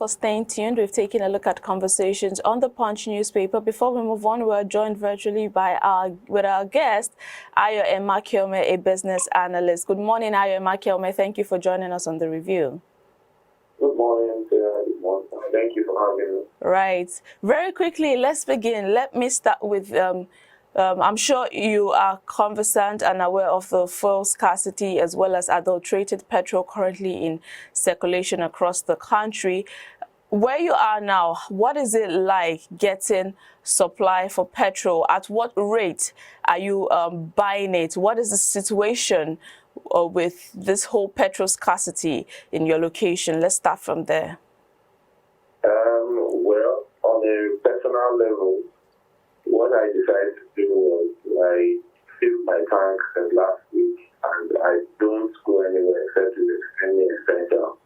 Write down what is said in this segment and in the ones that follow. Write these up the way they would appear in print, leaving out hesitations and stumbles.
for staying tuned. We've taken a look at conversations on the Punch newspaper. Before we move on, we're joined virtually by with our guest, Ayo Emakiome, a business analyst. Good morning, Ayo Emakiome. Thank you for joining us on the review. Good morning, good morning. Thank you for having me. Right. Very quickly, let's begin. Let me start with I'm sure you are conversant and aware of the fuel scarcity as well as adulterated petrol currently in circulation across the country. Where you are now, what is it like getting supply for petrol? At what rate are you buying it? What is the situation with this whole petrol scarcity in your location? Let's start from there. Well, on a personal level, what I decided to do was I filled my tank last week, and I don't go anywhere except to the extremely essential.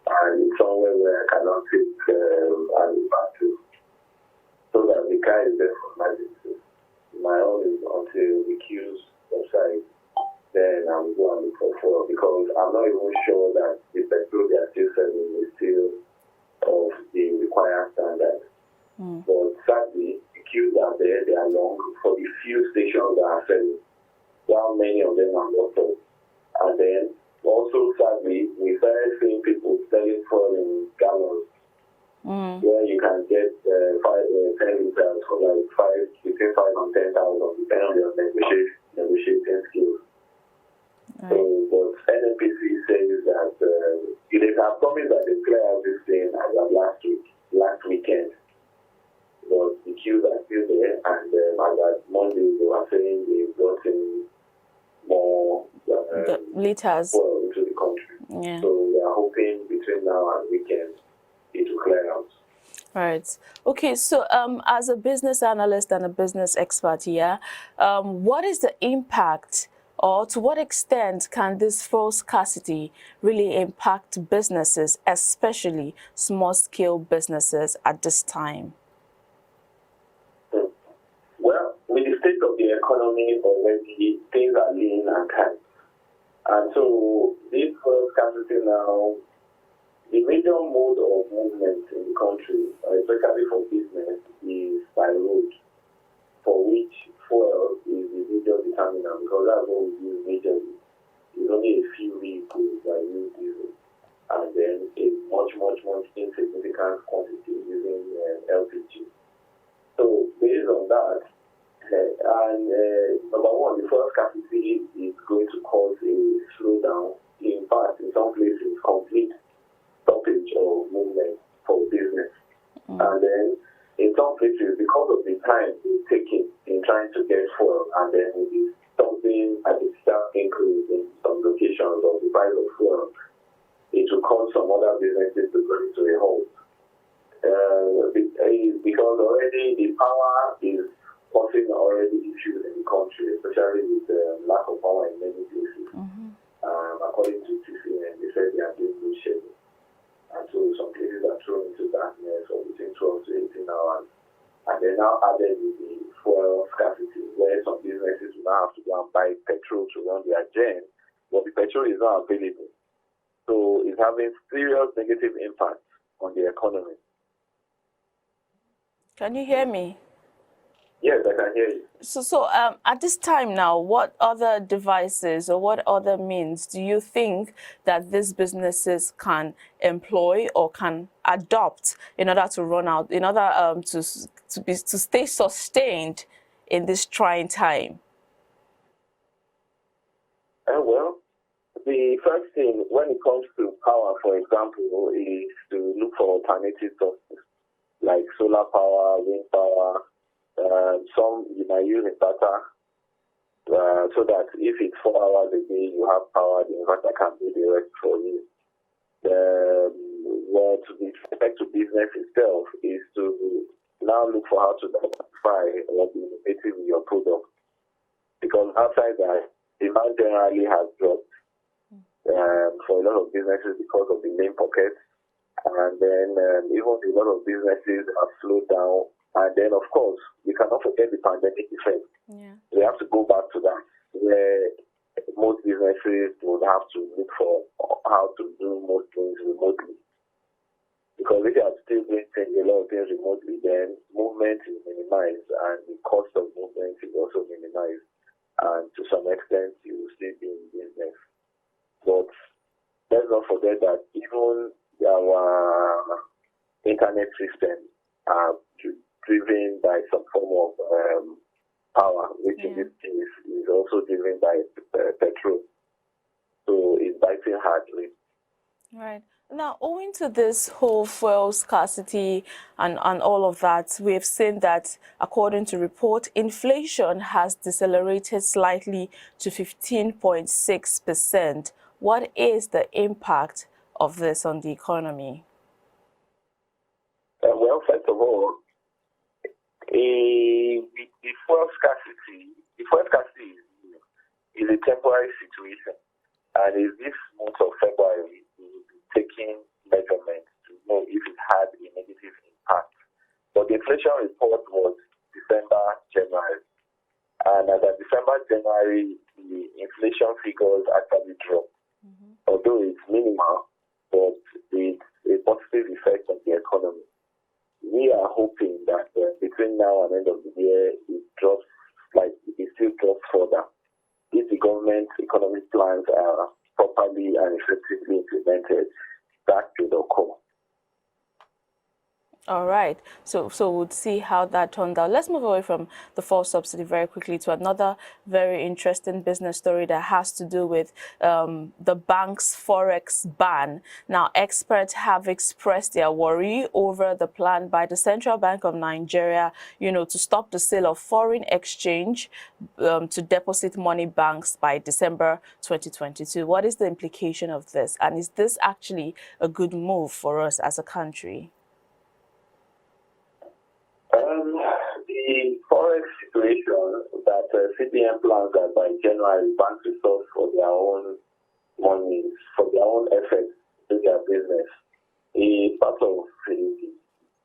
And it's somewhere where I cannot take any back to. So that the car is there for emergency. My own is until the queues subside, then I'm going to look for fuel, because I'm not even sure that the petrol they are still selling is still of the required standard. But sadly, the queues are there, they are long for the few stations that are selling, while many of them are not sold. And then also sadly, we started seeing people selling fuel in gallons, where you can get 10 liters for like between 5 and 10,000, depending on your negotiating skills. Right. So, but NNPC says that they have promised that they clear out this thing as of last weekend. But the queues are still there, and as at Monday they were saying they've gotten more liters into the country. Yeah. So we are hoping between now and weekend it will clear out. Right. Okay, so as a business analyst and a business expert here, what is the impact, or to what extent can this fuel scarcity really impact businesses, especially small-scale businesses at this time? Well, with the state of the economy already, things are lean and tight. And so this fuel scarcity now, the major mode of movement in the country, especially for business, is by road, for which fuel is the major determinant, because that's what we use majorly. There's only a few vehicles that use diesel, and then a much insignificant quantity using LPG. So based on that, number one, the fuel scarcity is going to cause a slowdown. In fact, in some places, complete stoppage of movement for business. And then in some places, because of the time it's taking in trying to get fuel, and then it is stopping at a sharp increase in some locations of the price of fuel, it will cause some other businesses to go into a halt. Because already the power is causing already issues in the country, especially with the lack of power in many places. According to TCN, they said they are doing good schedule. And so some places are thrown into darkness for between 12 to 18 hours. And they now added with the fuel scarcity, where some businesses will now have to go and buy petrol to run their gen, but the petrol is not available. So it's having serious negative impact on the economy. Can you hear me? Yes, I can hear you. So at this time now, what other devices or what other means do you think that these businesses can employ or can adopt in order to run out, in order to stay sustained in this trying time? Well, the first thing when it comes to power, for example, is to look for alternative sources like solar power, wind power. Some you might use inverter, so that if it's 4 hours a day, you have power, the inverter can do the rest for you. What with respect to business itself is to now look for how to diversify or be innovative in your product. Because outside that, demand generally has dropped for a lot of businesses because of the main pockets. And then even a lot of businesses have slowed down. And then, of course, we cannot forget the pandemic effect. Yeah. We have to go back to that, where most businesses would have to look for how to do most things remotely. Because if you are still doing things, a lot of things remotely, then movement is minimized and the cost of movement is also minimized. And to some extent, you will still be in business. But let's not forget that even our internet systems are driven by some form of power, which in this case is also driven by petrol. So it's biting hardly. Right. Now, owing to this whole fuel scarcity and all of that, we have seen that, according to report, inflation has decelerated slightly to 15.6%. What is the impact of this on the economy? Well, first of all, the fuel scarcity is a temporary situation. And in this month of February, we will be taking measurements to know if it had a negative impact. But the inflation report was December, January. And as of December, January, the inflation figures actually dropped. Although it's minimal, but it's a positive effect on the economy. We are hoping that between now and end of the year, it still drops further. If the government's economic plans are properly and effectively implemented, that should occur. All right. So we'll see how that turned out. Let's move away from the fuel subsidy very quickly to another very interesting business story that has to do with the bank's forex ban. Now, experts have expressed their worry over the plan by the Central Bank of Nigeria, to stop the sale of foreign exchange to deposit money banks by December 2022. What is the implication of this? And is this actually a good move for us as a country? The forex situation that CBN plans that by January banks resource for their own money, for their own efforts to their business, is part of the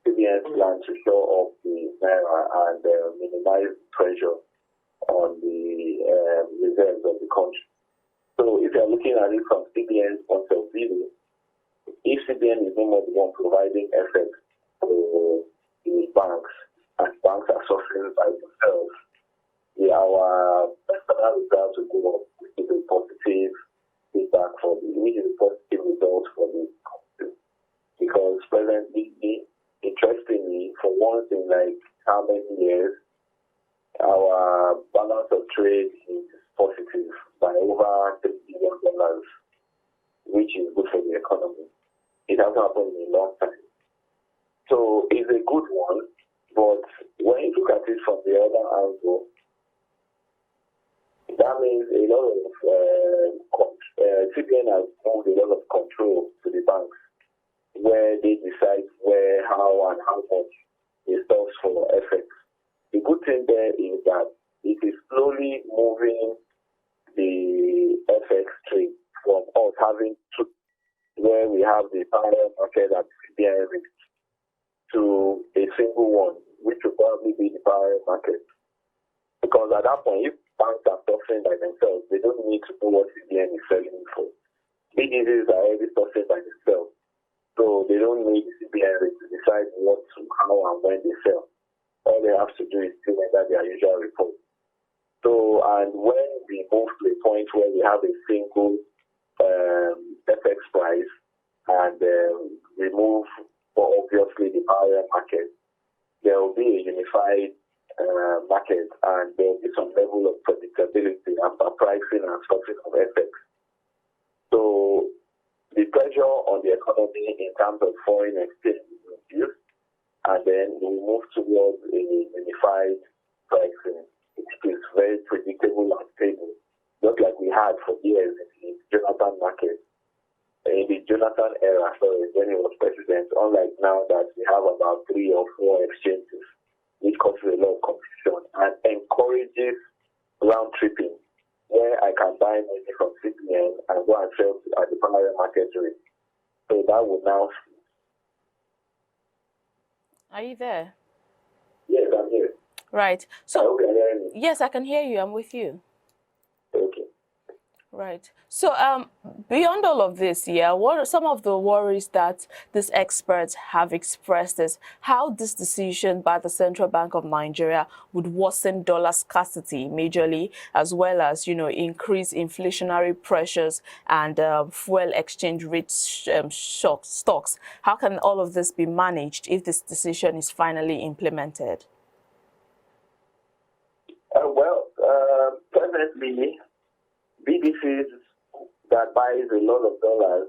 CBN plan to show off the naira and minimize pressure on the reserves of the country. So if you're looking at it from CBN's point of view, if CBN is no more the one providing effort to the banks, and banks are suffering by themselves, our personal results will go up, which is a positive feedback which is a positive result for the country. Because presently, interestingly, for once in like how many years, our balance of trade is positive by over $3 billion, which is good for the economy. It hasn't happened in a long time. So it's a good one, but when you look at it from the other angle, that means a lot of CBN has moved a lot of control to the banks, where they decide where, how, and how much they source for FX. The good thing there is that it is slowly moving the FX trade from us having to where we have the parallel market at CBN to a single one, which will probably be the parallel market. Because at that point, if banks are sourcing by themselves, they don't need to know what CBN is selling for. Businesses are already sourcing by themselves, so they don't need CBN to decide what to, how, and when they sell. All they have to do is to render their usual report. So, and when we move to a point where we have a single FX price and remove, obviously, the parallel market, there will be a unified market, and there will be some level of predictability after pricing and sourcing of FX. So the pressure on the economy in terms of foreign exchange is reduced, and then we move towards a unified pricing. It is very predictable and stable, just like we had for years in the Jonathan market. In the Jonathan era, when he was president, unlike now that we have about 3 or 4 exchanges, which causes a lot of confusion and encourages round tripping, where I can buy money from CBN and go and sell at the parallel market rate. So that would now. Are you there? Yes, I'm here. Right. So I hope you're hearing me. yes, I can hear you. I'm with you. Okay. Right. So, beyond all of this, yeah, what are some of the worries that these experts have expressed is how this decision by the Central Bank of Nigeria would worsen dollar scarcity majorly, as well as, increase inflationary pressures and fuel exchange rate stocks. How can all of this be managed if this decision is finally implemented? Presently, BDCs that buys a lot of dollars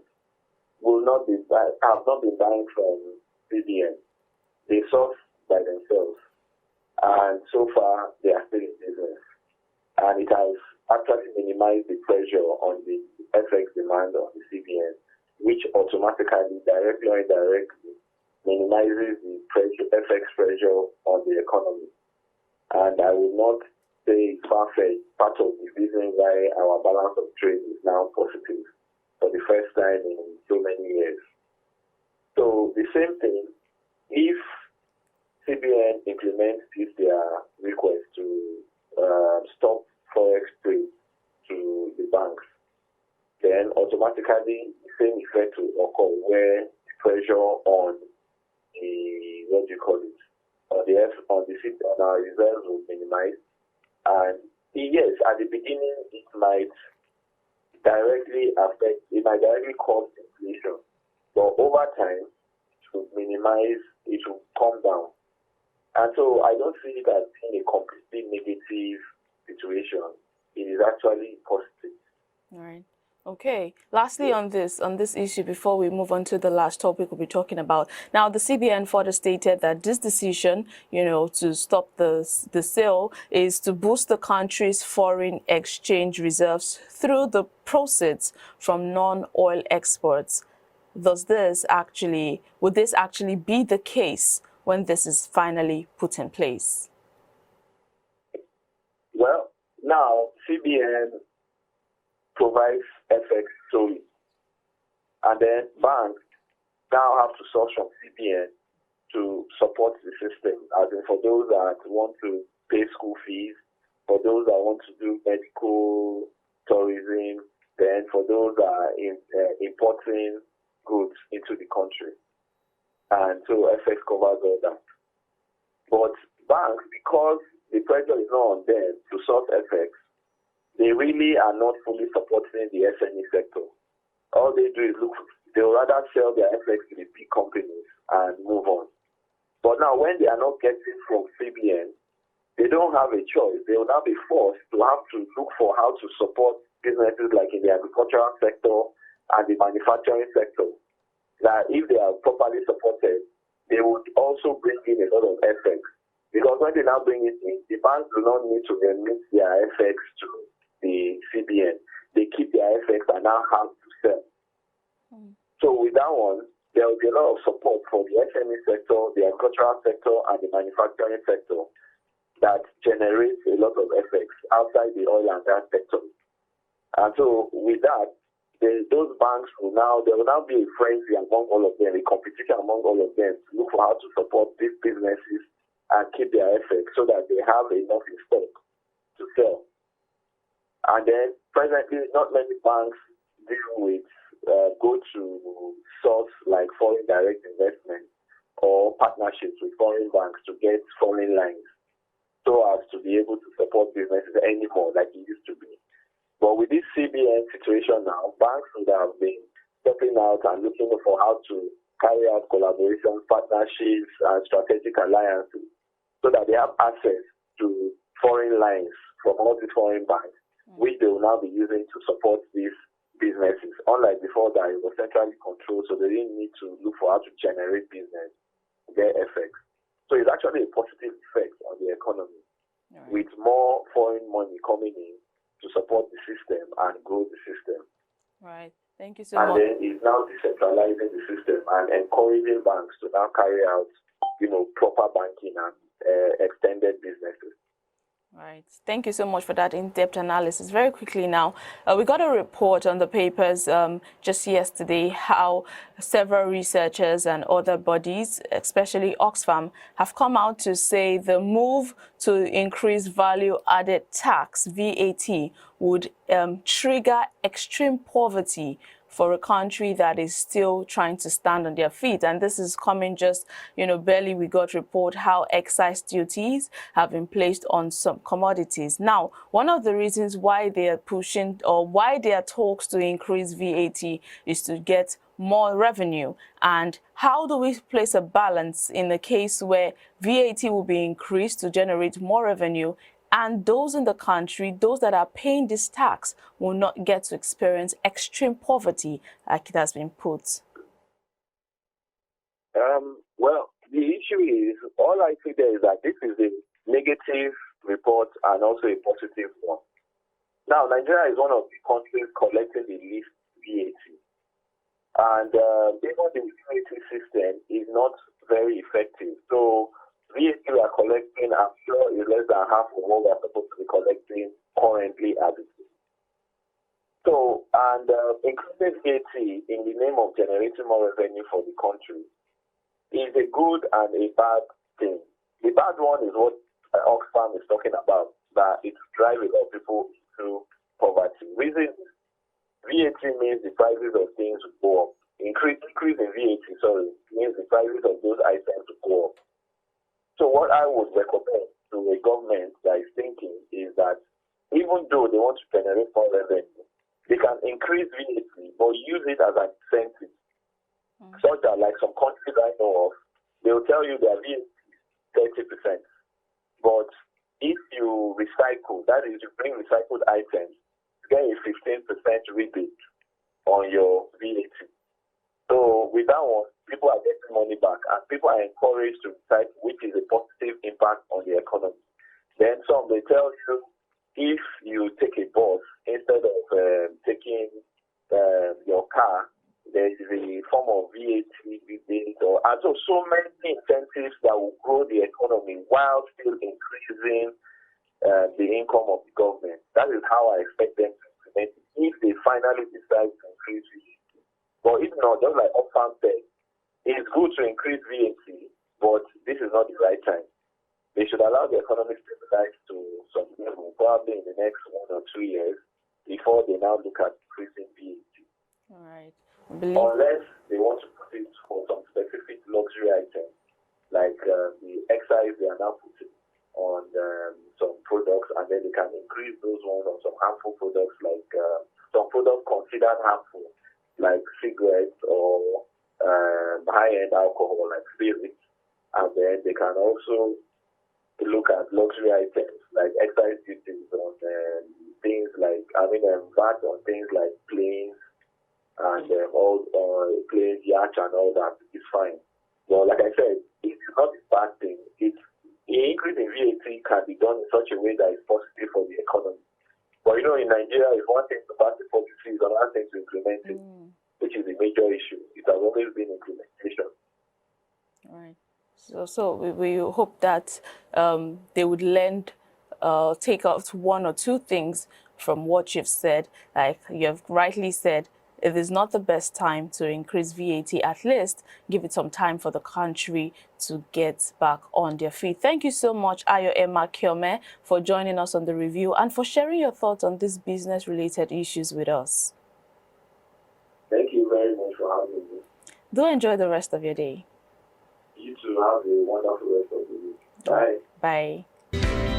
have not been buying from CBN. They source by themselves, and so far they are still in business. And it has actually minimized the pressure on the FX demand on the CBN, which automatically, directly or indirectly, minimizes the FX pressure on the economy. And I will not say it's far-fetched. Part of the reason why our balance of trade is now positive for the first time in so many years. So the same thing, if CBN implements their request to stop forex trade to the banks, then automatically the same effect will occur where the pressure on the on our reserves will minimize. And yes, at the beginning it might directly cause inflation, but over time it will minimize, it will come down. And so I don't see it as being a completely negative situation. It is actually positive. All right. Okay. Lastly, on this issue, before we move on to the last topic we'll be talking about, now the CBN further stated that this decision, to stop the sale is to boost the country's foreign exchange reserves through the proceeds from non-oil exports. Would this actually be the case when this is finally put in place? Well, now CBN provides FX solely, and then banks now have to source from CBN to support the system, as in for those that want to pay school fees, for those that want to do medical tourism, then for those that are importing goods into the country. And so FX covers all that. But banks, because the pressure is not on them to source FX, they really are not fully supporting the SME sector. All they do is they will rather sell their FX to the big companies and move on. But now when they are not getting from CBN, they don't have a choice. They will now be forced to have to look for how to support businesses like in the agricultural sector and the manufacturing sector. That if they are properly supported, they would also bring in a lot of FX. Because when they now bring it in, the banks do not need to remit their FX to the CBN. They keep their FX and now have to sell. So with that one, there will be a lot of support for the SME sector, the agricultural sector, and the manufacturing sector that generates a lot of FX outside the oil and gas sector. And so with that, those banks will now be a frenzy among all of them, a competition among all of them to look for how to support these businesses and keep their FX so that they have enough in stock to sell. And then presently, not many banks go to source like foreign direct investment or partnerships with foreign banks to get foreign lines so as to be able to support businesses anymore like it used to be. But with this CBN situation now, banks would have been stepping out and looking for how to carry out collaborations, partnerships, and strategic alliances so that they have access to foreign lines from all these foreign banks, which they will now be using to support these businesses. Unlike before that, it was centrally controlled, so they didn't need to look for how to generate business, their effects. So it's actually a positive effect on the economy, with more foreign money coming in to support the system and grow the system. Right. Thank you so much. And then it's now decentralizing the system and encouraging banks to now carry out, proper banking and extended businesses. Right. Thank you so much for that in-depth analysis. Very quickly now, we got a report on the papers just yesterday how several researchers and other bodies, especially Oxfam, have come out to say the move to increase value-added tax, VAT, would trigger extreme poverty for a country that is still trying to stand on their feet. And this is coming just, barely we got report how excise duties have been placed on some commodities. Now, one of the reasons why they are pushing or why there are talks to increase VAT is to get more revenue. And how do we place a balance in the case where VAT will be increased to generate more revenue, and those in the country, those that are paying this tax, will not get to experience extreme poverty, like it has been put? Well, the issue is, all I see there is that this is a negative report and also a positive one. Now, Nigeria is one of the countries collecting the least VAT. And even the VAT system is not very effective. So VAT we are collecting, I'm sure, is less than half of what we are supposed to be collecting currently as it is. So, and increasing VAT in the name of generating more revenue for the country is a good and a bad thing. The bad one is what Oxfam is talking about, that it drives a lot of people into poverty. Reason VAT means the prices of things will go up. Increase in VAT, means the prices of those items will go up. So what I would recommend to a government that is thinking is that even though they want to generate more revenue, they can increase VAT, but use it as an incentive. Such that, like some countries I know of, they will tell you their VAT is 30%. But if you recycle, that is, you bring recycled items, you get a 15% rebate on your VAT. So with that one, people are getting money back, and people are encouraged to recycle, which is a positive impact on the economy. Then some, they tell you, if you take a bus instead of taking your car, there is a form of VAT rebate, and so many incentives that will grow the economy while still increasing the income of the government. That is how I expect them to implement it if they finally decide to increase VAT. But if not, just like Oxfam said, it's good to increase VAT, but this is not the right time. They should allow the economy to stabilize to some level, probably in the next 1 or 2 years, before they now look at increasing VAT. All right. Unless they want to put it for some specific luxury items, like the excise they are now putting on some products, and then they can increase those ones on some harmful products, like some products considered harmful, like cigarettes or high-end alcohol, like spirits. And then they can also look at luxury items, like excise duties on things like, VAT on things like planes, and all planes, yachts, and all that is fine. But like I said, it's not a bad thing. The increase in VAT can be done in such a way that is positive for the economy. But in Nigeria, it's one thing to pass the policy, it's another thing to implement it, which is a major issue. It has always been implementation. All right. So we hope that they would take out 1 or 2 things from what you've said. Like you have rightly said, it is not the best time to increase VAT. At least give it some time for the country to get back on their feet. Thank you so much, Ayo Emma Kiome, for joining us on the review and for sharing your thoughts on these business-related issues with us. Thank you very much for having me. Do enjoy the rest of your day. You too. Have a wonderful rest of the week. Bye. Bye.